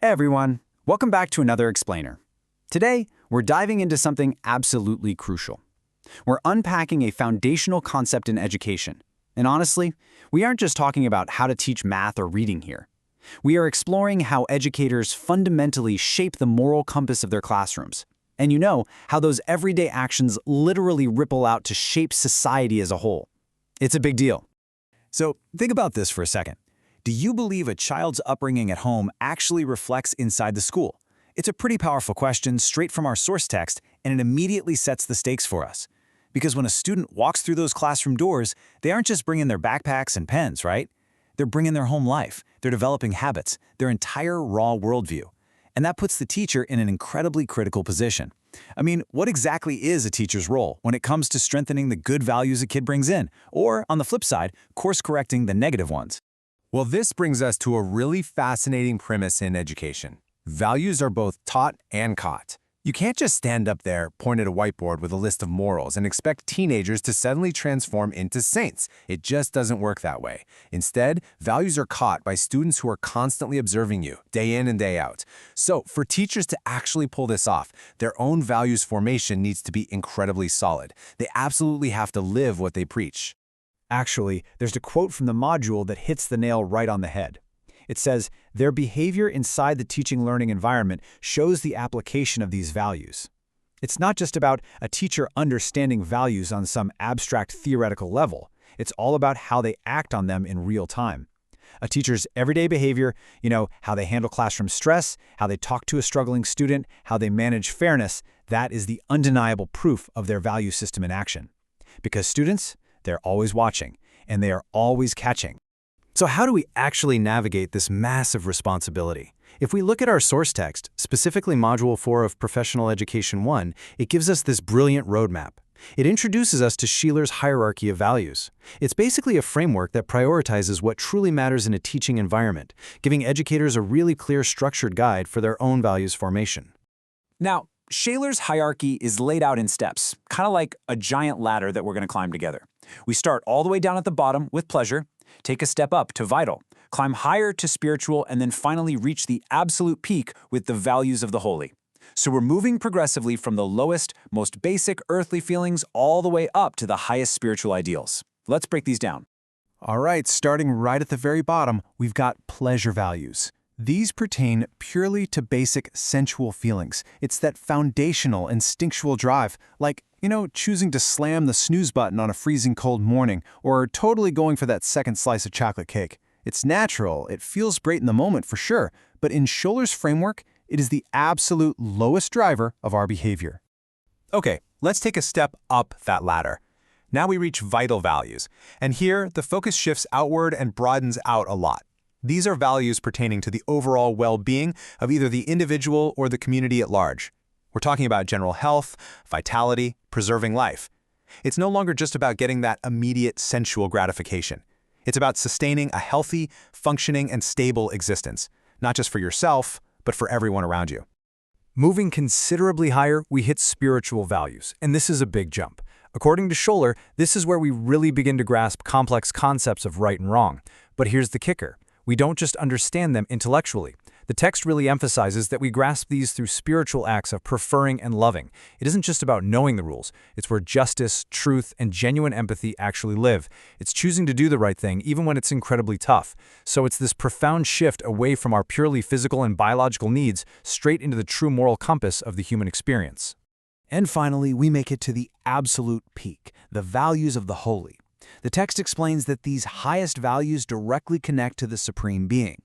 Hey everyone, welcome back to another Explainer. Today, we're diving into something absolutely crucial. We're unpacking a foundational concept in education. And honestly, we aren't just talking about how to teach math or reading here. We are exploring how educators fundamentally shape the moral compass of their classrooms. And how those everyday actions literally ripple out to shape society as a whole. It's a big deal. So think about this for a second. Do you believe a child's upbringing at home actually reflects inside the school? It's a pretty powerful question straight from our source text, and it immediately sets the stakes for us. Because when a student walks through those classroom doors, they aren't just bringing their backpacks and pens, right? They're bringing their home life, they're developing habits, their entire raw worldview. And that puts the teacher in an incredibly critical position. I mean, what exactly is a teacher's role when it comes to strengthening the good values a kid brings in, or, on the flip side, course-correcting the negative ones? Well, this brings us to a really fascinating premise in education. Values are both taught and caught. You can't just stand up there, point at a whiteboard with a list of morals, and expect teenagers to suddenly transform into saints. It just doesn't work that way. Instead, values are caught by students who are constantly observing you, day in and day out. So, for teachers to actually pull this off, their own values formation needs to be incredibly solid. They absolutely have to live what they preach. Actually, there's a quote from the module that hits the nail right on the head. It says, "Their behavior inside the teaching-learning environment shows the application of these values." It's not just about a teacher understanding values on some abstract theoretical level. It's all about how they act on them in real time. A teacher's everyday behavior, how they handle classroom stress, how they talk to a struggling student, how they manage fairness, that is the undeniable proof of their value system in action. Because students, they're always watching, and they are always catching. So how do we actually navigate this massive responsibility? If we look at our source text, specifically Module 4 of Professional Education 1, it gives us this brilliant roadmap. It introduces us to Shieler's hierarchy of values. It's basically a framework that prioritizes what truly matters in a teaching environment, giving educators a really clear, structured guide for their own values formation. Now, Shieler's hierarchy is laid out in steps, kind of like a giant ladder that we're going to climb together. We start all the way down at the bottom with pleasure, take a step up to vital, climb higher to spiritual, and then finally reach the absolute peak with the values of the holy. So we're moving progressively from the lowest, most basic earthly feelings all the way up to the highest spiritual ideals. Let's break these down. All right, starting right at the very bottom, we've got pleasure values. These pertain purely to basic sensual feelings. It's that foundational instinctual drive, like, choosing to slam the snooze button on a freezing cold morning, or totally going for that second slice of chocolate cake. It's natural, it feels great in the moment for sure, but in Shieler's framework, it is the absolute lowest driver of our behavior. Okay, let's take a step up that ladder. Now we reach vital values, and here the focus shifts outward and broadens out a lot. These are values pertaining to the overall well-being of either the individual or the community at large. We're talking about general health, vitality, preserving life. It's no longer just about getting that immediate sensual gratification. It's about sustaining a healthy, functioning, and stable existence, not just for yourself, but for everyone around you. Moving considerably higher, we hit spiritual values, and this is a big jump. According to Shieler, this is where we really begin to grasp complex concepts of right and wrong. But here's the kicker. We don't just understand them intellectually. The text really emphasizes that we grasp these through spiritual acts of preferring and loving. It isn't just about knowing the rules. It's where justice, truth, and genuine empathy actually live. It's choosing to do the right thing even when it's incredibly tough. So it's this profound shift away from our purely physical and biological needs straight into the true moral compass of the human experience. And finally, we make it to the absolute peak, the values of the holy. The text explains that these highest values directly connect to the Supreme Being.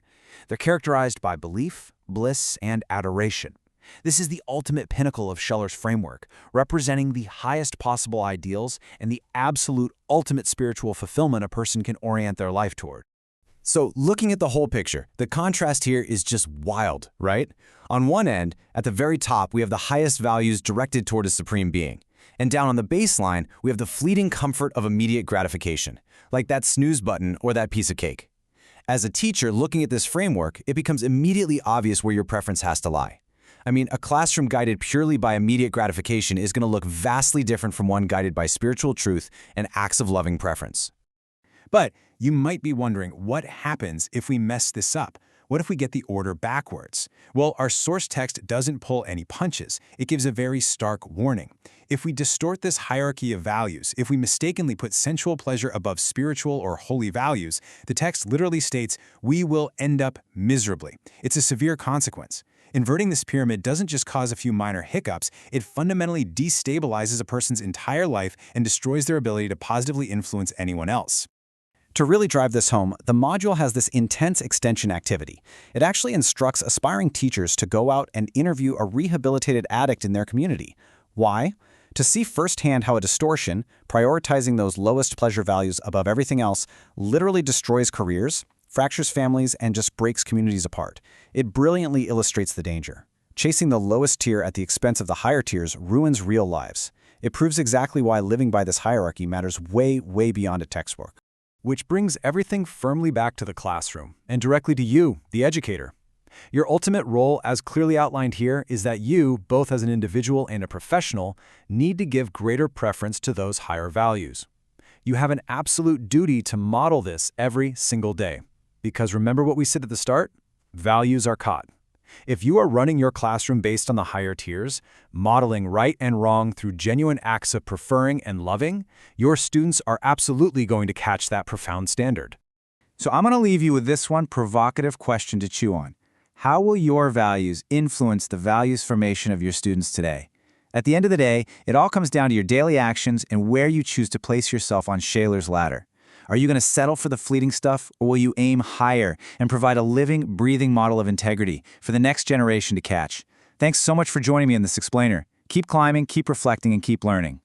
They're characterized by belief, bliss, and adoration. This is the ultimate pinnacle of Shieler's framework, representing the highest possible ideals and the absolute ultimate spiritual fulfillment a person can orient their life toward. So, looking at the whole picture, the contrast here is just wild, right? On one end, at the very top, we have the highest values directed toward a Supreme Being. And down on the baseline, we have the fleeting comfort of immediate gratification, like that snooze button or that piece of cake. As a teacher looking at this framework, it becomes immediately obvious where your preference has to lie. I mean, a classroom guided purely by immediate gratification is going to look vastly different from one guided by spiritual truth and acts of loving preference. But you might be wondering what happens if we mess this up. What if we get the order backwards? Well, our source text doesn't pull any punches. It gives a very stark warning. If we distort this hierarchy of values, if we mistakenly put sensual pleasure above spiritual or holy values, the text literally states, we will end up miserably. It's a severe consequence. Inverting this pyramid doesn't just cause a few minor hiccups, it fundamentally destabilizes a person's entire life and destroys their ability to positively influence anyone else. To really drive this home, the module has this intense extension activity. It actually instructs aspiring teachers to go out and interview a rehabilitated addict in their community. Why? To see firsthand how a distortion, prioritizing those lowest pleasure values above everything else, literally destroys careers, fractures families, and just breaks communities apart. It brilliantly illustrates the danger. Chasing the lowest tier at the expense of the higher tiers ruins real lives. It proves exactly why living by this hierarchy matters way, way beyond a textbook. Which brings everything firmly back to the classroom, and directly to you, the educator. Your ultimate role, as clearly outlined here, is that you, both as an individual and a professional, need to give greater preference to those higher values. You have an absolute duty to model this every single day. Because remember what we said at the start? Values are caught. If you are running your classroom based on the higher tiers, modeling right and wrong through genuine acts of preferring and loving, your students are absolutely going to catch that profound standard. So I'm going to leave you with this one provocative question to chew on. How will your values influence the values formation of your students today? At the end of the day, it all comes down to your daily actions and where you choose to place yourself on Shaler's ladder. Are you going to settle for the fleeting stuff, or will you aim higher and provide a living, breathing model of integrity for the next generation to catch? Thanks so much for joining me in this explainer. Keep climbing, keep reflecting, and keep learning.